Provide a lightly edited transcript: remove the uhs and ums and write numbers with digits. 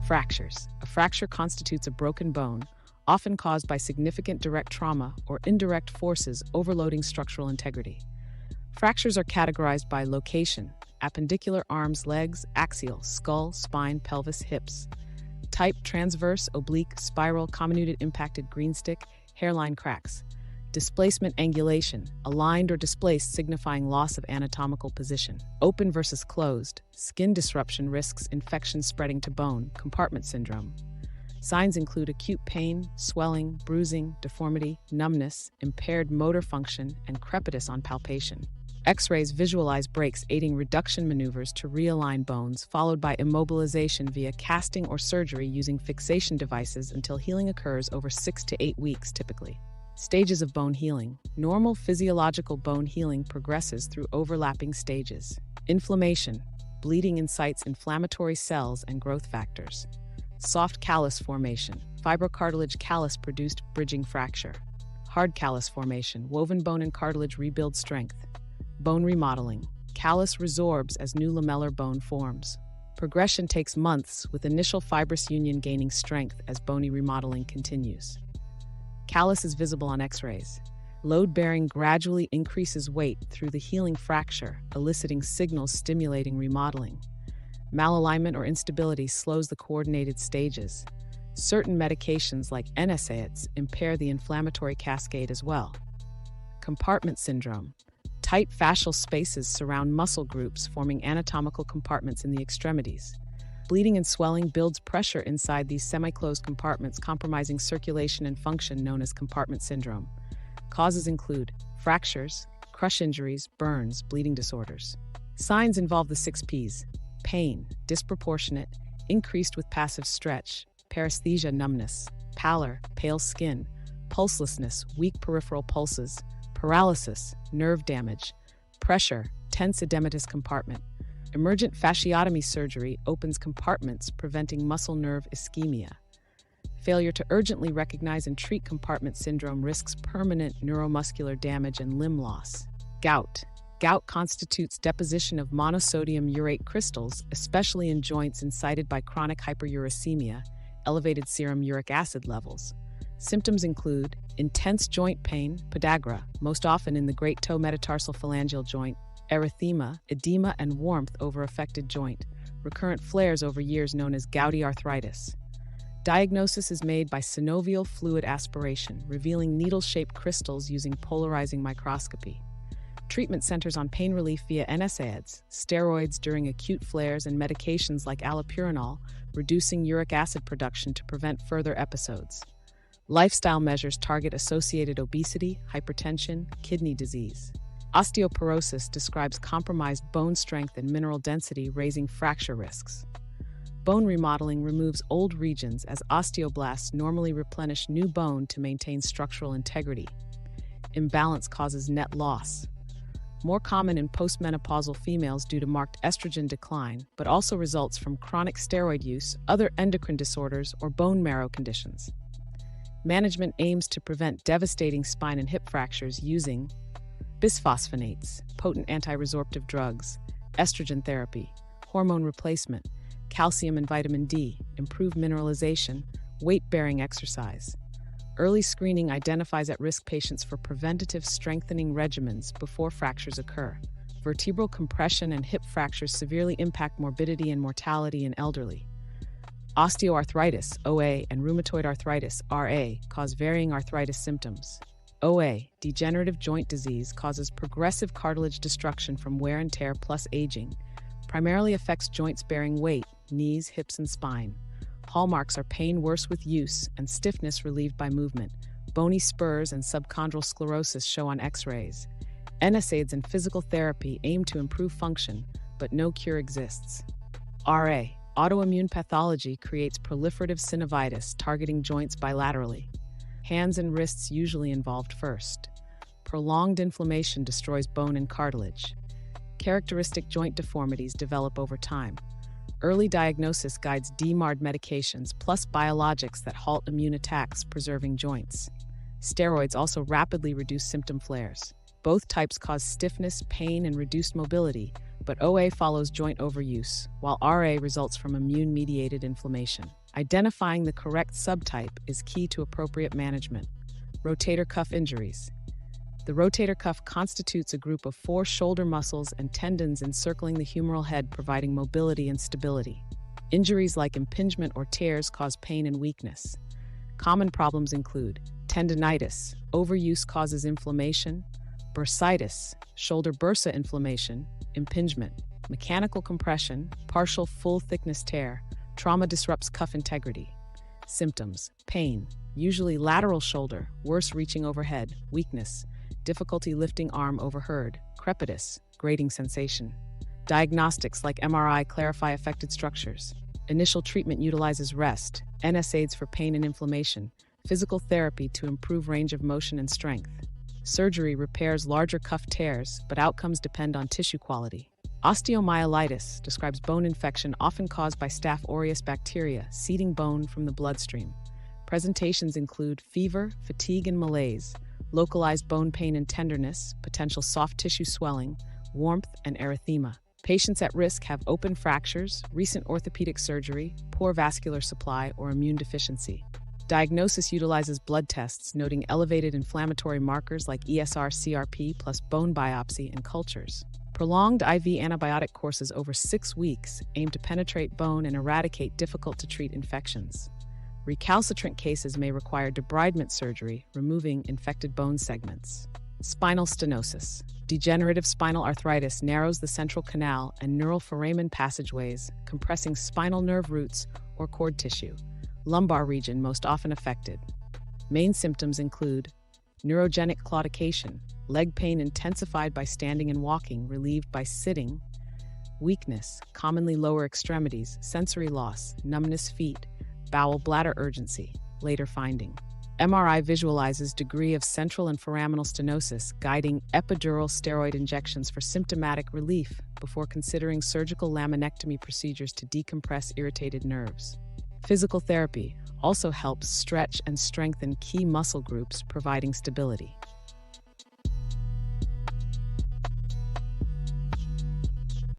Fractures. A fracture constitutes a broken bone, often caused by significant direct trauma or indirect forces overloading structural integrity. Fractures are categorized by location: appendicular arms, legs; axial, skull, spine, pelvis, hips; type: transverse, oblique, spiral, comminuted, impacted, green stick, hairline cracks; displacement: angulation, aligned or displaced, signifying loss of anatomical position; open versus closed; skin disruption risks infection spreading to bone; compartment syndrome. Signs include acute pain, swelling, bruising, deformity, numbness, impaired motor function, and crepitus on palpation. X-rays visualize breaks, aiding reduction maneuvers to realign bones, followed by immobilization via casting or surgery using fixation devices until healing occurs over 6 to 8 weeks typically. Stages of bone healing. Normal physiological bone healing progresses through overlapping stages. Inflammation. Bleeding incites inflammatory cells and growth factors. Soft callus formation. Fibrocartilage callus produced bridging fracture. Hard callus formation. Woven bone and cartilage rebuild strength. Bone remodeling. Callus resorbs as new lamellar bone forms. Progression takes months, with initial fibrous union gaining strength as bony remodeling continues. Callus is visible on X-rays. Load bearing gradually increases weight through the healing fracture, eliciting signals stimulating remodeling. Malalignment or instability slows the coordinated stages. Certain medications like NSAIDs impair the inflammatory cascade as well. Compartment syndrome. Tight fascial spaces surround muscle groups, forming anatomical compartments in the extremities. Bleeding and swelling builds pressure inside these semi-closed compartments, compromising circulation and function, known as compartment syndrome. Causes include fractures, crush injuries, burns, bleeding disorders. Signs involve the 6 Ps: pain, disproportionate, increased with passive stretch; paresthesia, numbness; pallor, pale skin; pulselessness, weak peripheral pulses; paralysis, nerve damage; pressure, tense edematous compartment. Emergent fasciotomy surgery opens compartments, preventing muscle nerve ischemia. Failure to urgently recognize and treat compartment syndrome risks permanent neuromuscular damage and limb loss. Gout. Gout constitutes deposition of monosodium urate crystals, especially in joints incited by chronic hyperuricemia, elevated serum uric acid levels. Symptoms include intense joint pain, podagra, most often in the great toe metatarsal phalangeal joint; erythema, edema, and warmth over affected joint; recurrent flares over years, known as gouty arthritis. Diagnosis is made by synovial fluid aspiration, revealing needle-shaped crystals using polarizing microscopy. Treatment centers on pain relief via NSAIDs, steroids during acute flares, and medications like allopurinol, reducing uric acid production to prevent further episodes. Lifestyle measures target associated obesity, hypertension, kidney disease. Osteoporosis describes compromised bone strength and mineral density, raising fracture risks. Bone remodeling removes old regions as osteoblasts normally replenish new bone to maintain structural integrity. Imbalance causes net loss. More common in postmenopausal females due to marked estrogen decline, but also results from chronic steroid use, other endocrine disorders, or bone marrow conditions. Management aims to prevent devastating spine and hip fractures using bisphosphonates, potent anti-resorptive drugs; estrogen therapy; hormone replacement; calcium and vitamin D; improved mineralization; weight-bearing exercise. Early screening identifies at-risk patients for preventative strengthening regimens before fractures occur. Vertebral compression and hip fractures severely impact morbidity and mortality in elderly. Osteoarthritis, OA, and rheumatoid arthritis, RA, cause varying arthritis symptoms. OA, degenerative joint disease, causes progressive cartilage destruction from wear and tear plus aging, primarily affects joints bearing weight, knees, hips, and spine. Hallmarks are pain worse with use and stiffness relieved by movement. Bony spurs and subchondral sclerosis show on X-rays. NSAIDs and physical therapy aim to improve function, but no cure exists. RA, autoimmune pathology, creates proliferative synovitis targeting joints bilaterally. Hands and wrists usually involved first. Prolonged inflammation destroys bone and cartilage. Characteristic joint deformities develop over time. Early diagnosis guides DMARD medications plus biologics that halt immune attacks, preserving joints. Steroids also rapidly reduce symptom flares. Both types cause stiffness, pain, and reduced mobility, but OA follows joint overuse, while RA results from immune-mediated inflammation. Identifying the correct subtype is key to appropriate management. Rotator cuff injuries. The rotator cuff constitutes a group of 4 shoulder muscles and tendons encircling the humeral head, providing mobility and stability. Injuries like impingement or tears cause pain and weakness. Common problems include tendinitis, overuse causes inflammation; bursitis, shoulder bursa inflammation, impingement; mechanical compression, partial full-thickness tear; trauma disrupts cuff integrity. Symptoms: pain, usually lateral shoulder, worse reaching overhead; weakness, difficulty lifting arm overhead; crepitus, grating sensation. Diagnostics like MRI clarify affected structures. Initial treatment utilizes rest, NSAIDs for pain and inflammation, physical therapy to improve range of motion and strength. Surgery repairs larger cuff tears, but outcomes depend on tissue quality. Osteomyelitis describes bone infection often caused by Staph aureus bacteria seeding bone from the bloodstream. Presentations include fever, fatigue, and malaise, localized bone pain and tenderness, potential soft tissue swelling, warmth, and erythema. Patients at risk have open fractures, recent orthopedic surgery, poor vascular supply, or immune deficiency. Diagnosis utilizes blood tests noting elevated inflammatory markers like ESR-CRP plus bone biopsy and cultures. Prolonged IV antibiotic courses over 6 weeks aim to penetrate bone and eradicate difficult-to-treat infections. Recalcitrant cases may require debridement surgery, removing infected bone segments. Spinal stenosis. Degenerative spinal arthritis narrows the central canal and neural foramen passageways, compressing spinal nerve roots or cord tissue. Lumbar region most often affected. Main symptoms include neurogenic claudication, leg pain intensified by standing and walking, relieved by sitting; weakness, commonly lower extremities; sensory loss, numbness feet; bowel bladder urgency, later finding. MRI visualizes degree of central and foraminal stenosis, guiding epidural steroid injections for symptomatic relief before considering surgical laminectomy procedures to decompress irritated nerves. Physical therapy also helps stretch and strengthen key muscle groups, providing stability.